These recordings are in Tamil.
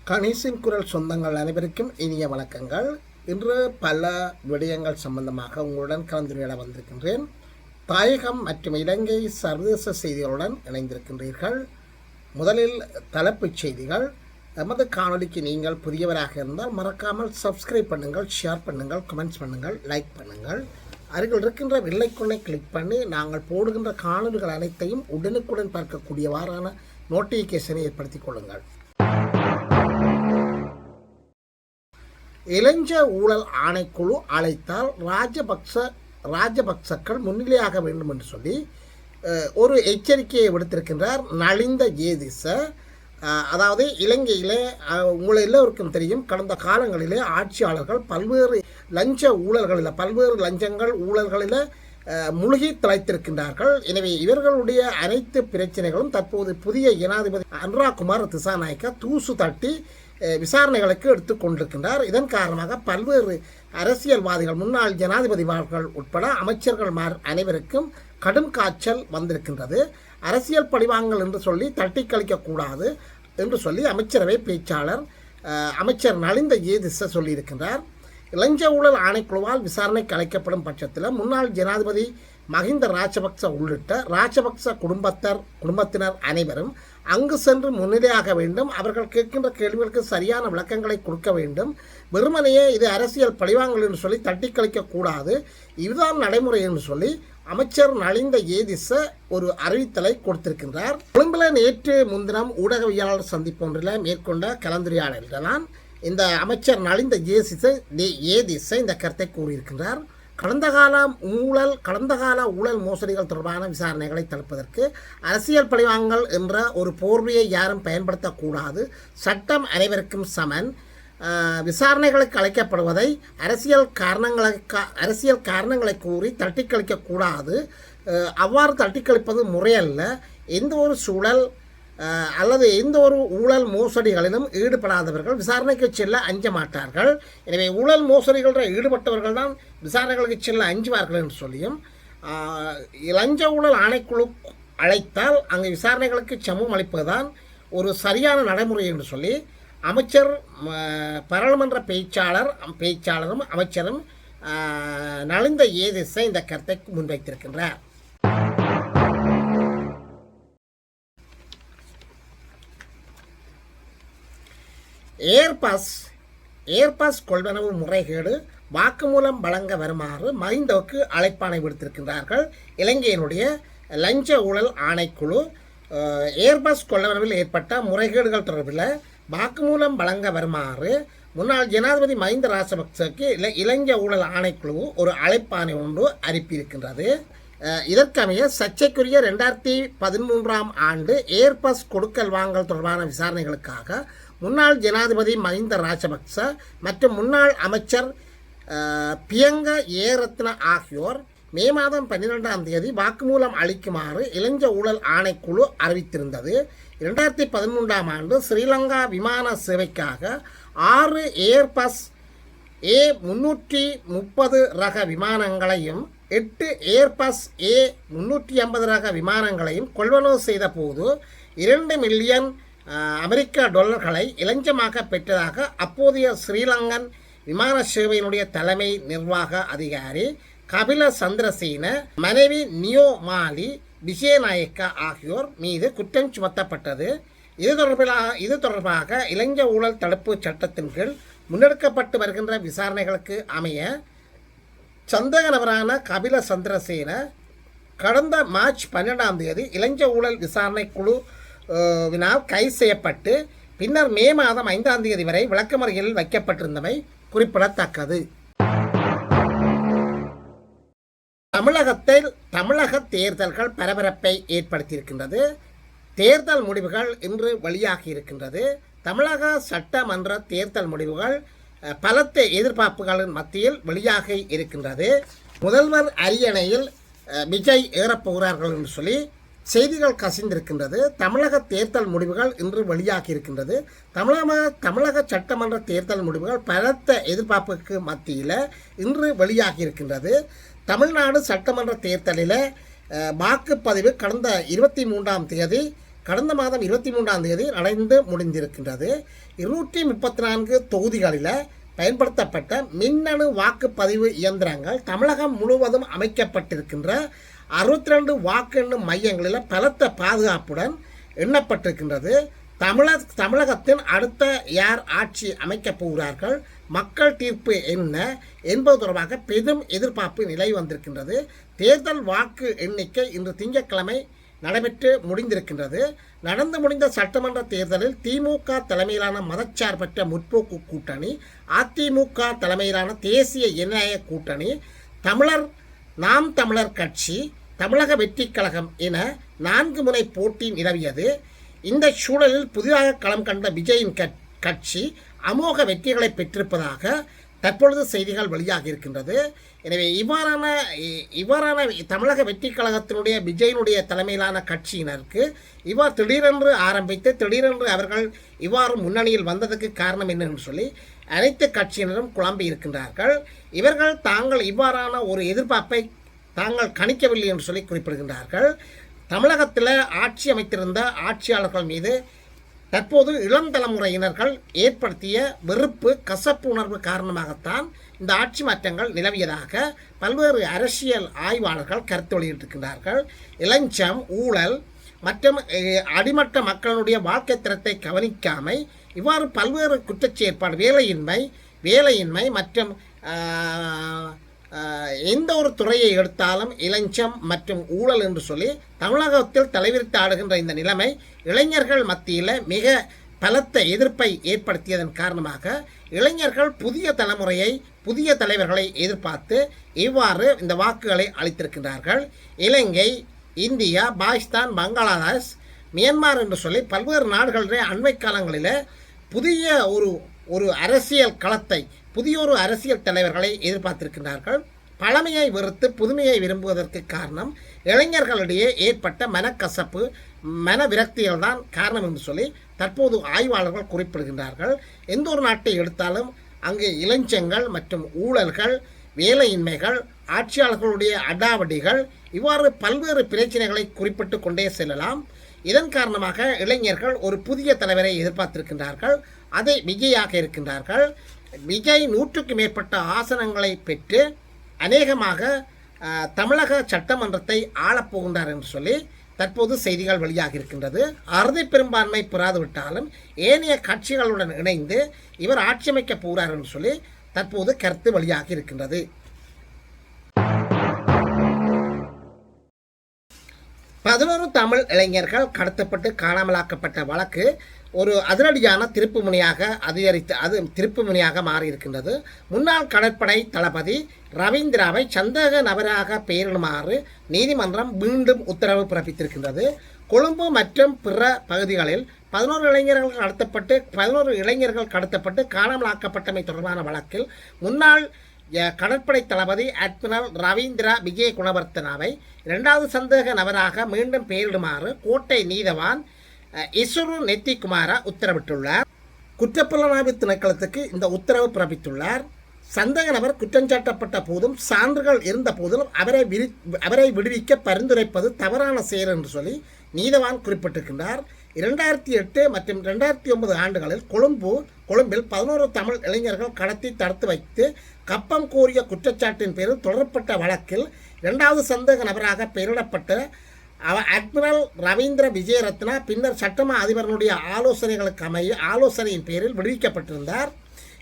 கணேசின் குரல் சொந்தங்கள் அனைவருக்கும் இனிய வணக்கங்கள். இன்று பல விடயங்கள் சம்பந்தமாக உங்களுடன் கலந்துரையாட வந்திருக்கின்றேன். தாயகம் மற்றும் இலங்கை சர்வதேச செய்திகளுடன் இணைந்திருக்கின்றீர்கள். முதலில் தலைப்புச் செய்திகள். எமது காணொலிக்கு நீங்கள் புதியவராக இருந்தால் மறக்காமல் சப்ஸ்கிரைப் பண்ணுங்கள், ஷேர் பண்ணுங்கள், கமெண்ட்ஸ் பண்ணுங்கள், லைக் பண்ணுங்கள். அருகில் இருக்கின்ற வெள்ளைக்குள்ளை கிளிக் பண்ணி நாங்கள் போடுகின்ற காணொலிகள் அனைத்தையும் உடனுக்குடன் பார்க்கக்கூடியவாறான நோட்டிஃபிகேஷனை ஏற்படுத்திக் கொள்ளுங்கள். இளைஞ ஊழல் ஆணைக்குழு அழைத்தால் ராஜபக்சக்கள் முன்னிலையாக வேண்டும் என்று சொல்லி ஒரு எச்சரிக்கையை விடுத்திருக்கின்றார் நலிந்த ஜேதிச. அதாவது இலங்கையிலே உங்களை எல்லோருக்கும் தெரியும், கடந்த காலங்களிலே ஆட்சியாளர்கள் பல்வேறு பல்வேறு லஞ்சங்கள் ஊழல்களில் முழுகி திளைத்திருக்கின்றார்கள். எனவே இவர்களுடைய அனைத்து பிரச்சனைகளும் தற்போது புதிய ஜனாதிபதி அனுராகுமார திசாநாயக்க தூசு தட்டி விசாரணைகளுக்கு எடுத்துக்கொண்டிருக்கின்றார். இதன் காரணமாக பல்வேறு அரசியல்வாதிகள், முன்னாள் ஜனாதிபதிமார்கள் உட்பட அமைச்சர்கள் அனைவருக்கும் கடும் காய்ச்சல் வந்திருக்கின்றது. அரசியல் பழிவாங்கல் என்று சொல்லி தட்டி கழிக்கக்கூடாது என்று சொல்லி அமைச்சரவை பேச்சாளர் அமைச்சர் நலிந்த ஜேதிச சொல்லியிருக்கின்றார். இளைஞ ஊழல் ஆணைக்குழுவால் விசாரணைக்கு அழைக்கப்படும் பட்சத்தில் முன்னாள் ஜனாதிபதி மஹிந்த ராஜபக்ச உள்ளிட்ட ராஜபக்ச குடும்பத்தினர் அனைவரும் அங்கு சென்று முன்னிலையாக வேண்டும். அவர்கள் கேட்கின்ற கேள்விகளுக்கு சரியான விளக்கங்களை கொடுக்க வேண்டும். வெறுமனையே இது அரசியல் பழிவாங்கல் என்று சொல்லி தட்டி கழிக்கக்கூடாது, இதுதான் நடைமுறை என்று சொல்லி அமைச்சர் நலிந்த ஜேதிச ஒரு அறிவித்தலை கொடுத்திருக்கின்றார். கொழும்பில் நேற்று முன்தினம் ஊடகவியலாளர் சந்திப்பு ஒன்றில் மேற்கொண்ட கலந்துரையாடல்தான் இந்த அமைச்சர் நலிந்த ஜேதிச இந்த கருத்தை கூறியிருக்கின்றார். கடந்த கால ஊழல் மோசடிகள் தொடர்பான விசாரணைகளை தடுப்பதற்கு அரசியல் பழிவாங்கல் என்ற ஒரு போர்வையை யாரும் பயன்படுத்தக்கூடாது. சட்டம் அனைவருக்கும் சமன். விசாரணைகளுக்கு அழைக்கப்படுவதை அரசியல் காரணங்களை கூறி தட்டி கழிக்கக்கூடாது. அவ்வாறு தட்டி கழிப்பது முறையல்ல. எந்த ஒரு சூழல் அல்லது எந்த ஒரு ஊழல் மோசடிகளிலும் ஈடுபடாதவர்கள் விசாரணைக்கு செல்ல அஞ்ச மாட்டார்கள். எனவே ஊழல் மோசடிகளில் ஈடுபட்டவர்கள் தான் விசாரணைகளுக்கு செல்ல அஞ்சுவார்கள் என்று சொல்லியும், லஞ்ச ஊழல் ஆணைக்குழு அழைத்தால் அங்கு விசாரணைகளுக்கு சமூகம் அளிப்பதுதான் ஒரு சரியான நடைமுறை என்று சொல்லி அமைச்சர் பாராளுமன்ற பேச்சாளரும் அமைச்சரும் நலிந்த ஜேதிச இந்த கருத்தை முன்வைத்திருக்கின்றார். ஏர்பஸ் கொள்வனவு முறைகேடு வாக்குமூலம் வழங்க வருமாறு மஹிந்தவுக்கு அழைப்பாணை விடுத்திருக்கின்றார்கள் இலங்கையினுடைய லஞ்ச ஊழல் ஆணைக்குழு. ஏர்பஸ் கொள்வனவில் ஏற்பட்ட முறைகேடுகள் தொடர்பில் வாக்குமூலம் வழங்க வருமாறு முன்னாள் ஜனாதிபதி மஹிந்த ராஜபக்சவுக்கு இலங்கை ஊழல் ஆணைக்குழு ஒரு அழைப்பாணை ஒன்று அனுப்பியிருக்கின்றது. இதற்கமைய சர்ச்சைக்குரிய 2013 ஆண்டு ஏர்பஸ் கொடுக்கல் வாங்கல் தொடர்பான விசாரணைகளுக்காக முன்னாள் ஜனாதிபதி மஹிந்த ராஜபக்ச மற்றும் முன்னாள் அமைச்சர் பியங்க ஏரத்ன ஆகியோர் மே மாதம் 12ஆம் தேதி வாக்குமூலம் அளிக்குமாறு இளைஞ ஊழல் ஆணைக்குழு அறிவித்திருந்தது. 2013ஆம் ஆண்டு ஸ்ரீலங்கா விமான சேவைக்காக 6 ஏர்பஸ் A330 ரக விமானங்களையும் 8 ஏர்பஸ் A350 ரக விமானங்களையும் கொள்வனவு செய்த போது 2 மில்லியன் அமெரிக்க டாலர்களை இலஞ்சமாக பெற்றதாக அப்போதைய ஸ்ரீலங்கன் விமான சேவையினுடைய தலைமை நிர்வாக அதிகாரி கபில சந்திரசேன, மனைவி நியோமாலி விஜயநாயக்கா ஆகியோர் மீது குற்றம் சுமத்தப்பட்டது. இது தொடர்பாக இலங்கை ஊழல் தடுப்பு சட்டத்தின் கீழ் முன்னெடுக்கப்பட்டு வருகின்ற விசாரணைகளுக்கு அமைய சந்தேக நபரான கபில சந்திரசேன கடந்த மார்ச் 12ஆம் தேதி இலங்கை ஊழல் விசாரணை குழுவினால் கைது செய்யப்பட்டு பின்னர் மே மாதம் 5ஆம் தேதி வரை விளக்கமறியலில் வைக்கப்பட்டிருந்தமை குறிப்பிடத்தக்கது. தமிழக தேர்தல்கள் பரபரப்பை ஏற்படுத்தியிருக்கின்றது. தேர்தல் முடிவுகள் இன்று வெளியாகி இருக்கின்றது. தமிழக சட்டமன்ற தேர்தல் முடிவுகள் பலத்த எதிர்பார்ப்புகளின் மத்தியில் வெளியாகி இருக்கின்றது. முதல்வர் அரியணையில் விஜய் ஏறப்போகிறார்கள் என்று சொல்லி செய்திகள் கசிந்திருக்கின்றது. தமிழக தேர்தல் முடிவுகள் இன்று வெளியாகி இருக்கின்றது. தமிழக சட்டமன்ற தேர்தல் முடிவுகள் பலத்த எதிர்பார்ப்புக்கு மத்தியில் இன்று வெளியாகி இருக்கின்றது. தமிழ்நாடு சட்டமன்ற தேர்தலில் வாக்குப்பதிவு கடந்த 23ஆம் தேதி கடந்த மாதம் 23ஆம் தேதி நடந்து முடிந்திருக்கின்றது. 234 தொகுதிகளில் பயன்படுத்தப்பட்ட மின்னணு வாக்குப்பதிவு இயந்திரங்கள் தமிழகம் முழுவதும் அமைக்கப்பட்டிருக்கின்ற 62 வாக்கு எண்ணும் மையங்களில் பலத்த பாதுகாப்புடன் எண்ணப்பட்டிருக்கின்றது. தமிழகத்தின் அடுத்த யார் ஆட்சி அமைக்கப் போகிறார்கள், மக்கள் தீர்ப்பு என்ன என்பது தொடர்பாக பெரும் எதிர்பார்ப்பு நிலை வந்திருக்கின்றது. தேர்தல் வாக்கு எண்ணிக்கை இன்று திங்கட்கிழமை நடைபெற்று முடிந்திருக்கின்றது. நடந்து முடிந்த சட்டமன்ற தேர்தலில் திமுக தலைமையிலான மதச்சார்பற்ற முற்போக்கு கூட்டணி, அதிமுக தலைமையிலான தேசிய ஜனநாயக கூட்டணி, நாம் தமிழர் கட்சி, தமிழக வெற்றி கழகம் என 4 முனை போட்டி நிலவியது. இந்த சூழலில் புதிதாக களம் கண்ட விஜயின் கட்சி அமோக வெற்றிகளை பெற்றிருப்பதாக தற்பொழுது செய்திகள் வெளியாக இருக்கின்றது. எனவே இவ்வாறான தமிழக வெற்றி கழகத்தினுடைய விஜயனுடைய தலைமையிலான கட்சியினருக்கு இவ்வாறு திடீரென்று ஆரம்பித்து திடீரென்று அவர்கள் இவ்வாறு முன்னணியில் வந்ததுக்கு காரணம் என்னன்னு சொல்லி அனைத்து கட்சியினரும் குழம்பி இருக்கின்றார்கள். இவர்கள் தாங்கள் இவ்வாறான ஒரு எதிர்பார்ப்பை தாங்கள் கணிக்கவில்லை என்று சொல்லி குறிப்பிடுகின்றார்கள். தமிழகத்தில் ஆட்சி அமைத்திருந்த ஆட்சியாளர்கள் மீது தற்போது இளம் தலைமுறையினர்கள் ஏற்படுத்திய வெறுப்பு, கசப்பு உணர்வு காரணமாகத்தான் இந்த ஆட்சி மாற்றங்கள் நிலவியதாக பல்வேறு அரசியல் ஆய்வாளர்கள் கருத்து வெளியிட்டிருக்கின்றார்கள். இளஞ்சம், ஊழல் மற்றும் அடிமட்ட மக்களுடைய வாழ்க்கை தரத்தை கவனிக்காமை, இவ்வாறு பல்வேறு குற்றச்செயற்பாடு, வேலையின்மை மற்றும் எந்த ஒரு துறையை எடுத்தாலும் இளஞ்சம் மற்றும் ஊழல் என்று சொல்லி தமிழகத்தில் தலைவிரித்து ஆடுகின்ற இந்த நிலைமை இளைஞர்கள் மத்தியில் மிக பலத்த எதிர்ப்பை ஏற்படுத்தியதன் காரணமாக இளைஞர்கள் புதிய தலைமுறையை, புதிய தலைவர்களை எதிர்பார்த்து இவ்வாறு இந்த வாக்குகளை அளித்திருக்கின்றார்கள். இலங்கை, இந்தியா, பாகிஸ்தான், பங்களாதேஷ், மியான்மர் என்று சொல்லி பல்வேறு நாடுகளிலே அண்மை காலங்களில் புதிய ஒரு அரசியல் களத்தை, புதிய ஒரு அரசியல் தலைவர்களை எதிர்பார்த்திருக்கின்றார்கள். பழமையை வெறுத்து புதுமையை விரும்புவதற்கு காரணம் இளைஞர்களிடையே ஏற்பட்ட மனக்கசப்பு, மன விரக்திகள் தான் காரணம் என்று சொல்லி தற்போது ஆய்வாளர்கள் குறிப்பிடுகின்றார்கள். எந்த ஒரு நாட்டை எடுத்தாலும் அங்கு இளஞ்சங்கள் மற்றும் ஊழல்கள், வேலையின்மைகள், ஆட்சியாளர்களுடைய அடாவடிகள், இவ்வாறு பல்வேறு பிரச்சனைகளை குறிப்பிட்டு கொண்டே செல்லலாம். இதன் காரணமாக இளைஞர்கள் ஒரு புதிய தலைவரை எதிர்பார்த்திருக்கின்றார்கள். அதை விஜயாக இருக்கின்றார்கள். விஜய் 100க்கும் மேற்பட்ட ஆசனங்களை பெற்று அநேகமாக தமிழக சட்டமன்றத்தை ஆளப்போகின்றார் என்று சொல்லி தற்போது செய்திகள் வெளியாக இருக்கின்றது. அறுதி பெரும்பான்மை பெறாதுவிட்டாலும் ஏனைய கட்சிகளுடன் இணைந்து இவர் ஆட்சி அமைக்கப் போகிறார் என்று சொல்லி தற்போது கருத்து வெளியாக இருக்கின்றது. பதினோரு தமிழ் இளைஞர்கள் கடத்தப்பட்டு காணாமலாக்கப்பட்ட வழக்கு ஒரு அதிரடியான திருப்புமுனையாக மாறியிருக்கின்றது. முன்னாள் கடற்படை தளபதி ரவீந்திராவை சந்தேக நபராக பெயரிடுமாறு நீதிமன்றம் மீண்டும் உத்தரவு பிறப்பித்திருக்கின்றது. கொழும்பு மற்றும் பிற பகுதிகளில் 11 இளைஞர்கள் கடத்தப்பட்டு காணாமலாக்கப்பட்டமை தொடர்பான வழக்கில் முன்னாள் கடற்படை தளபதி அட்மிரல் ரவீந்திரா விஜய குணவர்த்தனாவை 2வது சந்தேக நபராக மீண்டும் பெயரிடுமாறு கோட்டை நீதவான் இசுரு நெத்திகுமாரா உத்தரவிட்டுள்ளார். குற்றப்புலனாய்வு திணைக்களத்துக்கு இந்த உத்தரவு பிறப்பித்துள்ளார். சந்தேக நபர் குற்றஞ்சாட்டப்பட்ட போதும் சான்றுகள் இருந்த போதிலும் அவரை விடுவிக்க பரிந்துரைப்பது தவறான செயல் என்று சொல்லி நீதவான் குறிப்பிட்டிருக்கின்றார். 2008 மற்றும் 2009 ஆண்டுகளில் கொழும்பில் 11 தமிழ் இளைஞர்கள் கடத்தி தடுத்து வைத்து கப்பம் கோரிய குற்றச்சாட்டின் பேரில் தொடரப்பட்ட வழக்கில் 2வது சந்தேக நபராக பெயரிடப்பட்ட அட்மிரல் ரவீந்திர விஜயரத்னா பின்னர் சட்டமா அதிபரனுடைய ஆலோசனையின் பேரில் விடுவிக்கப்பட்டிருந்தார்.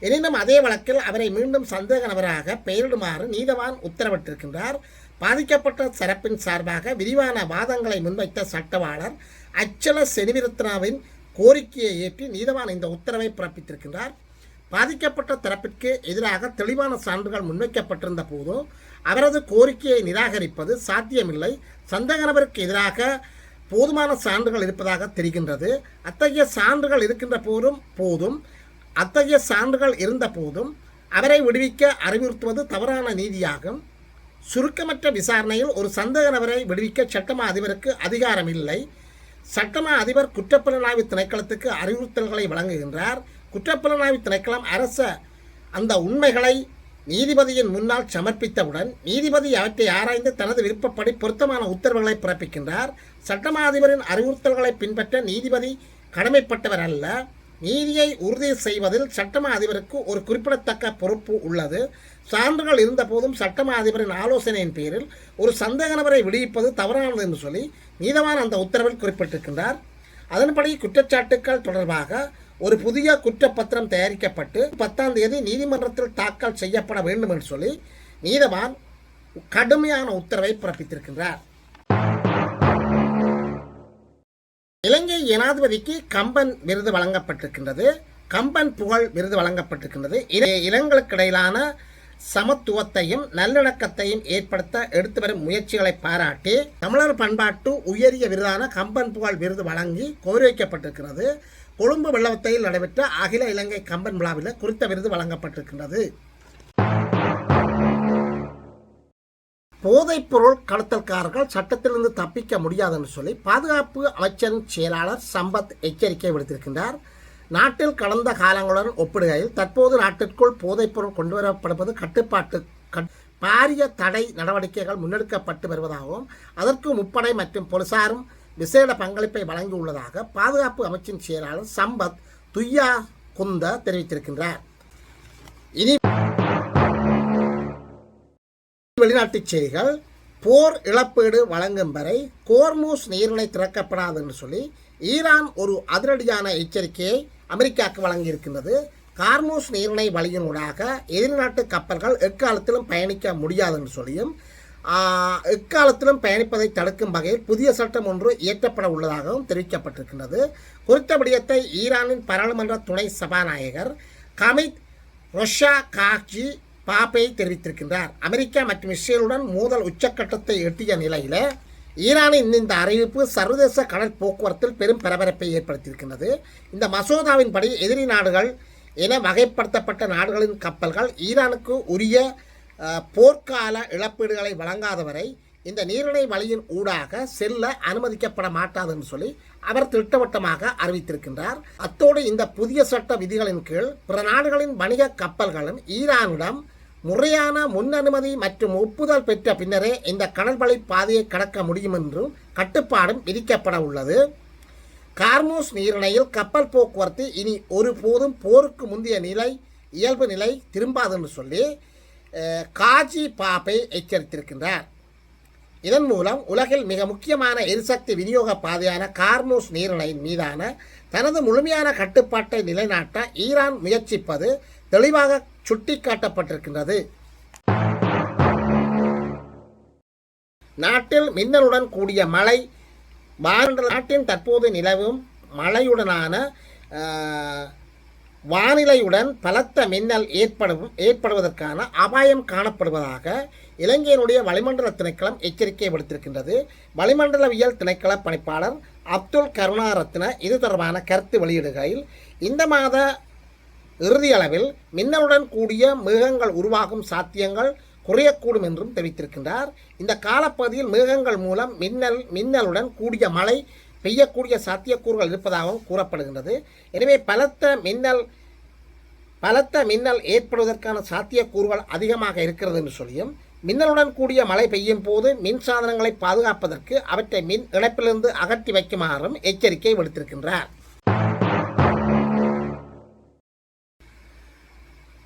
எனினும் அதே வழக்கில் அவரை மீண்டும் சந்தேக நபராக பெயரிடுமாறு நீதவான் உத்தரவிட்டிருக்கின்றார். பாதிக்கப்பட்ட தரப்பின் சார்பாக விரிவான வாதங்களை முன்வைத்த சட்டவாளர் அச்சல செனிவிரத்னாவின் கோரிக்கையை ஏற்றி நீதவான் இந்த உத்தரவை பிறப்பித்திருக்கின்றார். பாதிக்கப்பட்ட தரப்பிற்கு எதிராக தெளிவான சான்றுகள் முன்வைக்கப்பட்டிருந்த போதும் அவரது கோரிக்கையை நிராகரிப்பது சாத்தியமில்லை. சந்தேக நபருக்கு எதிராக போதுமான சான்றுகள் இருப்பதாக தெரிகின்றது. அத்தகைய சான்றுகள் இருக்கின்ற போதும் அவரை விடுவிக்க அறிவுறுத்துவது தவறான நீதியாகும். சுருக்கமற்ற விசாரணையில் ஒரு சந்தேக நபரை விடுவிக்க சட்டமா அதிபருக்கு அதிகாரம் இல்லை. சட்டமா அதிபர் குற்றப்புலனாய்வு திணைக்களத்துக்கு அறிவுறுத்தல்களை வழங்குகின்றார். குற்றப்புலனாய்வு திணைக்களம் அந்த உண்மைகளை நீதிபதியின் முன்னால் சமர்ப்பித்தவுடன் நீதிபதி அவற்றை ஆராய்ந்து தனது விருப்பப்படி பொருத்தமான உத்தரவுகளை பிறப்பிக்கின்றார். சட்டமா அதிபரின் அறிவுறுத்தல்களை பின்பற்ற நீதிபதி கடமைப்பட்டவர் அல்ல. நீதியை உறுதி செய்வதில் சட்டமா அதிபருக்கு ஒரு குறிப்பிடத்தக்க பொறுப்பு உள்ளது. சான்றுகள் இருந்தபோதும் சட்டமா அதிபரின் ஆலோசனையின் பேரில் ஒரு சந்தேக நபரை விடுவிப்பது தவறானது என்று சொல்லி நீதவான் அந்த உத்தரவில் குறிப்பிட்டிருக்கின்றார். அதன்படி குற்றச்சாட்டுக்கள் தொடர்பாக ஒரு புதிய குற்றப்பத்திரம் தயாரிக்கப்பட்டு 10ஆம் தேதி நீதிமன்றத்தில் தாக்கல் செய்யப்பட வேண்டும் என்று சொல்லி நீதவான் கடுமையான உத்தரவை பிறப்பித்திருக்கின்றார். இலங்கை ஜனாதிபதிக்கு கம்பன் விருது வழங்கப்பட்டிருக்கின்றது. கம்பன் புகழ் விருது வழங்கப்பட்டிருக்கின்றது. இனங்களுக்கு இடையிலான சமத்துவத்தையும் நல்லிணக்கத்தையும் ஏற்படுத்த எடுத்து வரும் முயற்சிகளை பாராட்டி தமிழர் பண்பாட்டு உயரிய விருதான கம்பன் புகழ் விருது வழங்கி கௌரவிக்கப்பட்டிருக்கிறது. கொழும்பு வெள்ளவத்தையில் நடைபெற்ற அகில இலங்கை கம்பன் விழாவில் குறித்த விருது வழங்கப்பட்டிருக்கின்றது. போதைப்பொருள் கடத்தல்காரர்கள் சட்டத்திலிருந்து தப்பிக்க முடியாது என்று சொல்லி பாதுகாப்பு அமைச்சரின் செயலாளர் சம்பத் எச்சரிக்கை விடுத்திருக்கின்றார். நாட்டில் கடந்த காலங்களுடன் ஒப்பிடுகையில் தற்போது நாட்டிற்குள் போதைப்பொருள் கொண்டுவரப்படுவது கட்டுப்பாட்டு பாரிய தடை நடவடிக்கைகள் முன்னெடுக்கப்பட்டு வருவதாகவும் அதற்கு முப்படை மற்றும் போலீசாரும் விசேட பங்களிப்பை வழங்கியுள்ளதாக பாதுகாப்பு அமைச்சின் செயலாளர் சம்பத் துய்யா குந்த தெரிவித்திருக்கின்றார். இனி வெளிநாட்டுச் செய்திகள். போர் இழப்பீடு வழங்கும் வரை கோர்மூஸ் நீரிணை திறக்கப்படாது என்று சொல்லி ஈரான் ஒரு அதிரடியான எச்சரிக்கையை அமெரிக்காவுக்கு வழங்கியிருக்கின்றது. கார்மூஸ் நீரிணை வழியினூடாக எதிர்நாட்டு கப்பல்கள் எக்காலத்திலும் பயணிக்க முடியாது என்று சொல்லியும் எக்காலத்திலும் பயணிப்பதை தடுக்கும் வகையில் புதிய சட்டம் ஒன்று இயற்றப்பட உள்ளதாகவும் தெரிவிக்கப்பட்டிருக்கின்றது. குறித்த விடயத்தை ஈரானின் பாராளுமன்ற துணை சபாநாயகர் கமித் ரொஷா காக்ஜி பாப்பை தெரிவித்திருக்கின்றார். அமெரிக்கா மற்றும் இஸ்ரேலுடன் மோதல் உச்சக்கட்டத்தை எட்டிய நிலையில் ஈரானின் இந்த அறிவிப்பு சர்வதேச கடல் போக்குவரத்தில் பெரும் பரபரப்பை ஏற்படுத்தியிருக்கின்றது. இந்த மசோதாவின்படி எதிரி நாடுகள் என வகைப்படுத்தப்பட்ட நாடுகளின் கப்பல்கள் ஈரானுக்கு உரிய போர்க்கால இழப்பீடுகளை வழங்காதவரை இந்த நீரிணை வழியின் ஊடாக செல்ல அனுமதிக்கப்பட மாட்டாது என்று சொல்லி அவர் திட்டவட்டமாக அறிவித்திருக்கின்றார். அத்தோடு இந்த புதிய சட்ட விதிகளின் கீழ் பிற நாடுகளின் வணிக கப்பல்களும் ஈரானிடம் முறையான முன் அனுமதி மற்றும் ஒப்புதல் பெற்ற பின்னரே இந்த கடல்வழி பாதையை கடக்க முடியும் என்றும் கட்டுப்பாடும் விதிக்கப்பட உள்ளது. கார்மூஸ் நீரிணையில் கப்பல் போக்குவரத்து இனி ஒருபோதும் போருக்கு முந்தைய இயல்பு நிலை திரும்பாது என்று சொல்லி காஜி பாப்பை எச்சரித்திருக்கின்றார். இதன் மூலம் உலகில் மிக முக்கியமான எரிசக்தி விநியோக பாதையான கார்மூஸ் நீரிணையின் மீதான தனது முழுமையான கட்டுப்பாட்டை நிலைநாட்ட ஈரான் முயற்சிப்பது தெளிவாக சுட்டிக்காட்டப்பட்டிருக்கின்றது. நாட்டில் மின்னலுடன் கூடிய மழை நாட்டின் தற்போது நிலவும் மழையுடனான வானிலையுடன் பலத்த மின்னல் ஏற்படுவதற்கான அபாயம் காணப்படுவதாக இலங்கையினுடைய வளிமண்டல திணைக்களம் எச்சரிக்கை விடுத்திருக்கின்றது. வளிமண்டலவியல் திணைக்கள பணிப்பாளர் அப்துல் கருணாரத்ன இது தொடர்பான கருத்து வெளியிடுகையில் இந்த மாத இறுதியளவில் மின்னலுடன் கூடிய மேகங்கள் உருவாகும் சாத்தியங்கள் குறையக்கூடும் என்றும் தெரிவித்திருக்கின்றார். இந்த காலப்பகுதியில் மேகங்கள் மூலம் மின்னலுடன் கூடிய மழை பெய்யக்கூடிய சாத்தியக்கூறுகள் இருப்பதாகவும் கூறப்படுகின்றது. எனவே பலத்த மின்னல் ஏற்படுவதற்கான சாத்தியக்கூறுகள் அதிகமாக இருக்கிறது என்று சொல்லியும் மின்னலுடன் கூடிய மழை பெய்யும் போது மின் சாதனங்களை பாதுகாப்பதற்கு அவற்றை மின் இணைப்பிலிருந்து அகற்றி வைக்குமாறும் எச்சரிக்கை விடுத்திருக்கின்றார்.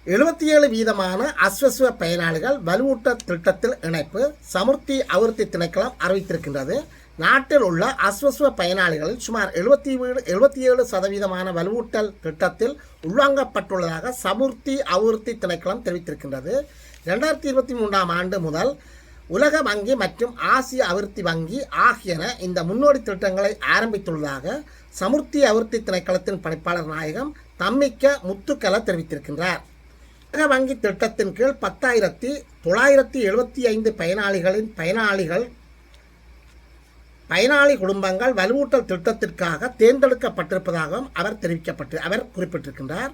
77% அஸ்வஸ்வ பயனாளிகள் வலுவூட்ட திட்டத்தில் இணைப்பு சமுர்த்தி அபிவிருத்தி திணைக்களம் அறிவித்திருக்கின்றது. நாட்டில் உள்ள அஸ்வஸ்வ பயனாளிகளில் சுமார் 77% வலுவூட்டல் திட்டத்தில் உள்வாங்கப்பட்டுள்ளதாக சமுர்த்தி அபிவிருத்தி திணைக்களம் தெரிவித்திருக்கின்றது. 2023ஆம் ஆண்டு முதல் உலக வங்கி மற்றும் ஆசிய அபிவிருத்தி வங்கி ஆகியன இந்த முன்னோடி திட்டங்களை ஆரம்பித்துள்ளதாக சமுர்த்தி அபிவிருத்தி திணைக்களத்தின் பணிப்பாளர் நாயகம் தம்மிக்க முத்துக்கல தெரிவித்திருக்கின்றார். உலக வங்கி திட்டத்தின் கீழ் 10,975 பயனாளி குடும்பங்கள் வலுவூட்டல் திட்டத்திற்காக தேர்ந்தெடுக்கப்பட்டிருப்பதாகவும் அவர் குறிப்பிட்டிருக்கின்றார்.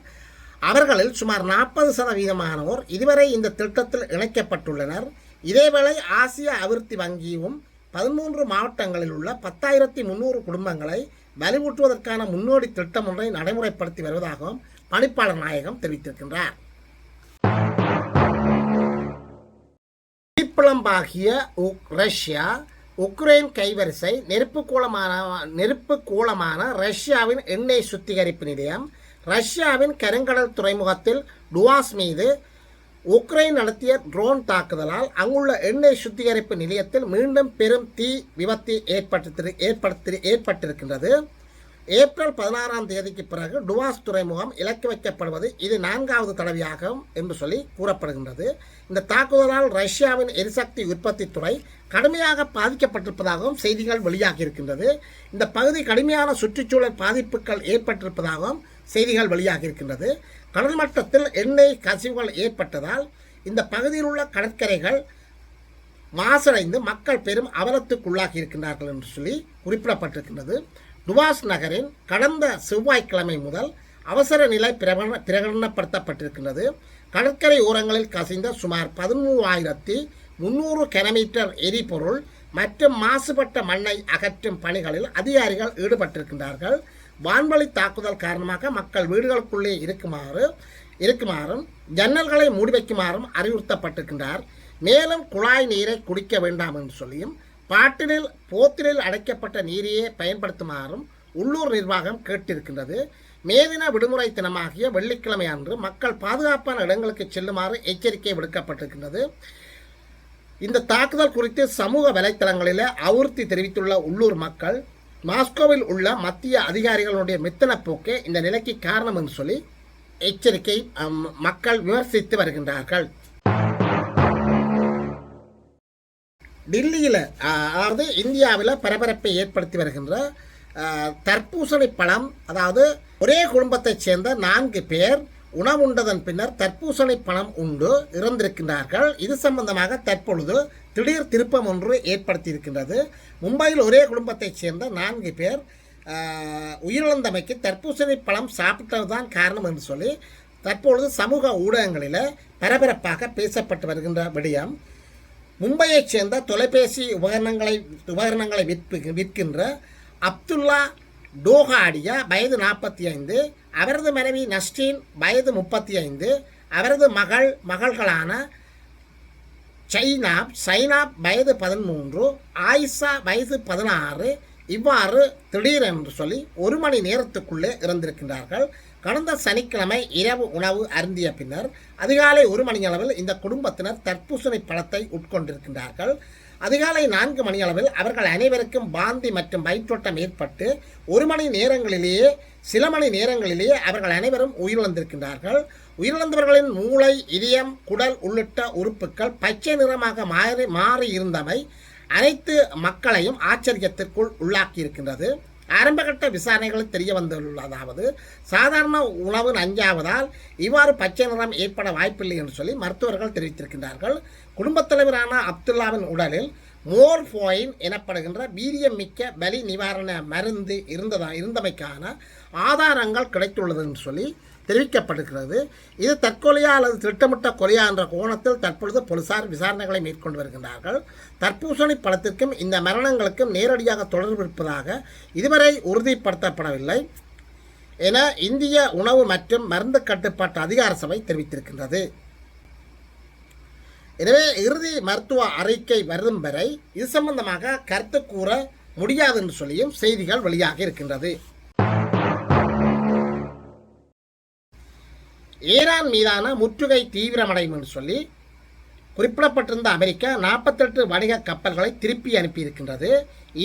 அவர்களில் சுமார் 40% இதுவரை இந்த திட்டத்தில் இணைக்கப்பட்டுள்ளனர். இதேவேளை ஆசிய அபிவிருத்தி வங்கியும் 13 மாவட்டங்களில் உள்ள 10,300 குடும்பங்களை வலுவூட்டுவதற்கான முன்னோடி திட்டம் ஒன்றை நடைமுறைப்படுத்தி வருவதாகவும் பணிப்பாளர் நாயகம் தெரிவித்திருக்கின்றார். மாப்பிளம்பாகிய ரஷ்யா உக்ரைன் கைவரிசை நெருப்பு கூலமான ரஷ்யாவின் எண்ணெய் சுத்திகரிப்பு நிலையம் ரஷ்யாவின் கருங்கடல் துறைமுகத்தில் டுவாஸ் மீது உக்ரைன் நடத்திய ட்ரோன் தாக்குதலால் அங்குள்ள எண்ணெய் சுத்திகரிப்பு நிலையத்தில் மீண்டும் பெரும் தீ விபத்து ஏற்பட்டிருக்கின்றது. ஏப்ரல் 16ஆம் தேதிக்கு பிறகு டுவாஸ் துறைமுகம் இலக்கு வைக்கப்படுவது இது 4வது தடவையாகும் என்று சொல்லி கூறப்படுகின்றது. இந்த தாக்குதலால் ரஷ்யாவின் எரிசக்தி உற்பத்தி துறை கடுமையாக பாதிக்கப்பட்டிருப்பதாகவும் செய்திகள் வெளியாகி இருக்கின்றது. இந்த பகுதி கடுமையான சுற்றுச்சூழல் பாதிப்புகள் ஏற்பட்டிருப்பதாகவும் செய்திகள் வெளியாகி இருக்கின்றது. கடல் மட்டத்தில் எண்ணெய் கசிவுகள் ஏற்பட்டதால் இந்த பகுதியில் உள்ள கடற்கரைகள் மாசடைந்து மக்கள் பெரும் அவலத்துக்குள்ளாகி இருக்கின்றார்கள் என்று சொல்லி குறிப்பிடப்பட்டிருக்கின்றது. டுவாஸ் நகரின் கடந்த செவ்வாய்க்கிழமை முதல் அவசர நிலை பிரகடனப்படுத்தப்பட்டிருக்கின்றது. கடற்கரை ஓரங்களில் கசிந்த சுமார் 13,300 கனமீட்டர் எரிபொருள் மற்றும் மாசுபட்ட மண்ணை அகற்றும் பணிகளில் அதிகாரிகள் ஈடுபட்டிருக்கின்றார்கள். வான்வழி தாக்குதல் காரணமாக மக்கள் வீடுகளுக்குள்ளே இருக்குமாறும் ஜன்னல்களை மூடி வைக்குமாறும் அறிவுறுத்தப்பட்டிருக்கின்றார். மேலும் குழாய் நீரை குடிக்க வேண்டாம் என்று சொல்லியும் போத்திலில் அடைக்கப்பட்ட நீரையே பயன்படுத்துமாறும் உள்ளூர் நிர்வாகம் கேட்டிருக்கின்றது. மேதின விடுமுறை தினமாகிய வெள்ளிக்கிழமை அன்று மக்கள் பாதுகாப்பான இடங்களுக்கு செல்லுமாறு எச்சரிக்கை விடுக்கப்பட்டிருக்கின்றது. இந்த தாக்குதல் குறித்து சமூக வலைத்தளங்களில் அவுறுத்தி தெரிவித்துள்ள உள்ளூர் மக்கள் மாஸ்கோவில் உள்ள மத்திய அதிகாரிகளுடைய மெத்தன போக்கே இந்த நிலைக்கு காரணம் என்று சொல்லி எச்சரிக்கை மக்கள் விமர்சித்து வருகின்றார்கள். டெல்லியில் அதாவது இந்தியாவில் பரபரப்பை ஏற்படுத்தி வருகின்ற தர்பூசணி பழம், அதாவது ஒரே குடும்பத்தைச் சேர்ந்த 4 பேர் உணவுண்டதன் பின்னர் தர்பூசணி பழம் உண்டு இறந்திருக்கின்றார்கள். இது சம்பந்தமாக தற்பொழுது திடீர் திருப்பம் ஒன்று ஏற்படுத்தியிருக்கின்றது. மும்பையில் ஒரே குடும்பத்தைச் சேர்ந்த 4 பேர் உயிரிழந்தமைக்கு தர்பூசணி பழம் சாப்பிட்டதுதான் காரணம் என்று சொல்லி தற்பொழுது சமூக ஊடகங்களில் பரபரப்பாக பேசப்பட்டு வருகின்ற விடயம். மும்பையைச் சேர்ந்த தொலைபேசி உபகரணங்களை விற்கின்ற அப்துல்லா டோகாடியா வயது 45, அவரது மனைவி நஸ்ரீன் வயது 35, அவரது மகள்களான சைனாப் வயது 13, ஆயிஷா வயது 16 இவ்வாறு திடீரென்று சொல்லி 1 மணி நேரத்துக்குள்ளே இறந்திருக்கின்றார்கள். கடந்த சனிக்கிழமை இரவு உணவு அருந்திய பின்னர் அதிகாலை 1 மணி அளவில் இந்த குடும்பத்தினர் தர்பூசணி பழத்தை உட்கொண்டிருக்கின்றார்கள். அதிகாலை 4 மணி அளவில் அவர்கள் அனைவருக்கும் வாந்தி மற்றும் வயிற்றோட்டம் ஏற்பட்டு சில மணி நேரங்களிலேயே அவர்கள் அனைவரும் உயிரிழந்திருக்கின்றார்கள். உயிரிழந்தவர்களின் மூளை, இதயம், குடல் உள்ளிட்ட உறுப்புகள் பச்சை நிறமாக மாறி இருந்தமை அனைத்து மக்களையும் ஆச்சரியத்திற்குள் உள்ளாக்கி இருக்கின்றது. ஆரம்பகட்ட விசாரணைகள் தெரிய வந்துள்ளதாவது சாதாரண உணவு நஞ்சாவதால் இவ்வாறு பச்சை நிறம் ஏற்பட வாய்ப்பில்லை என்று சொல்லி மருத்துவர்கள் தெரிவித்திருக்கின்றார்கள். குடும்பத் தலைவரான அப்துல்லாவின் உடலில் மோர்ஃபோயின் எனப்படுகின்ற வீரியம் மிக்க வலி நிவாரண மருந்து இருந்தமைக்கான ஆதாரங்கள் கிடைத்துள்ளது என்று சொல்லி தெரிவிக்கப்பட்டிருக்கிறது. இது தற்கொலையா அல்லது திட்டமிட்ட கொலையா என்ற கோணத்தில் தற்பொழுது போலீசார் விசாரணைகளை மேற்கொண்டு வருகின்றார்கள். தர்பூசணி பழத்திற்கும் இந்த மரணங்களுக்கும் நேரடியாக தொடர்பு இருப்பதாக இதுவரை உறுதிப்படுத்தப்படவில்லை என இந்திய உணவு மற்றும் மருந்து கட்டுப்பாட்டு அதிகார சபை தெரிவித்திருக்கின்றது. எனவே இறுதி மருத்துவ அறிக்கை வரும் வரை இது சம்பந்தமாக கருத்து கூற முடியாது என்று சொல்லியும் செய்திகள் வெளியாக இருக்கின்றது. ஈரான் மீதான முற்றுகை தீவிரமடையும் என்று சொல்லி குறிப்பிடப்பட்டிருந்த அமெரிக்கா 48 வணிக கப்பல்களை திருப்பி அனுப்பியிருக்கின்றது.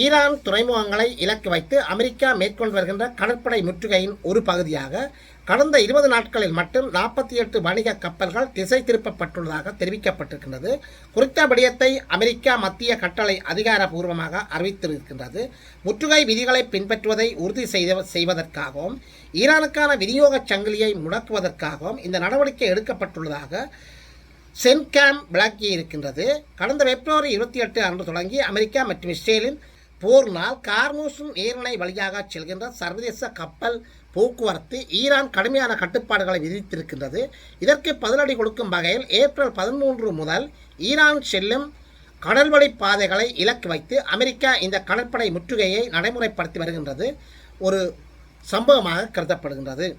ஈரான் துறைமுகங்களை இலக்கு வைத்து அமெரிக்கா மேற்கொண்டு வருகின்ற கடற்படை முற்றுகையின் ஒரு பகுதியாக கடந்த 20 நாட்களில் மட்டும் 48 வணிக கப்பல்கள் திசை திருப்பப்பட்டுள்ளதாக தெரிவிக்கப்பட்டிருக்கின்றது. குறித்த விடயத்தை அமெரிக்கா மத்திய கட்டளை அதிகாரப்பூர்வமாக அறிவித்திருக்கின்றது. முற்றுகை விதிகளை பின்பற்றுவதை உறுதி செய்வதற்காகவும் ஈரானுக்கான விநியோக சங்கிலியை முடக்குவதற்காகவும் இந்த நடவடிக்கை எடுக்கப்பட்டுள்ளதாக சென்காம் விளக்கியிருக்கின்றது. கடந்த பிப்ரவரி 28 அன்று தொடங்கி அமெரிக்கா மற்றும் இஸ்ரேலின் போர் நாள் கார்மூஸ் நீரிணை வழியாக செல்கின்ற சர்வதேச கப்பல் போக்குவரத்து ஈரான் கடுமையான கட்டுப்பாடுகளை விதித்திருக்கின்றது. இதற்கு பதிலடி கொடுக்கும் வகையில் ஏப்ரல் 13 முதல் ஈரான் செல்லும் கடல்வழி பாதைகளை இலக்கு வைத்து அமெரிக்கா இந்த கடற்படை முற்றுகையை நடைமுறைப்படுத்தி வருகின்றது ஒரு சம்பவமாக கருதப்படுகின்றது.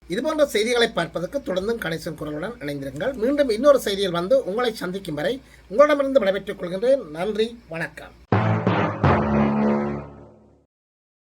இதுபோன்ற செய்திகளை பார்ப்பதற்கு தொடர்ந்தும் கணேசன் குரலுடன் இணைந்திருங்கள். மீண்டும் இன்னொரு செய்தியில் வந்து உங்களை சந்திக்கும் வரை உங்களிடமிருந்து விடைபெற்றுக் கொள்கின்றேன். நன்றி, வணக்கம்.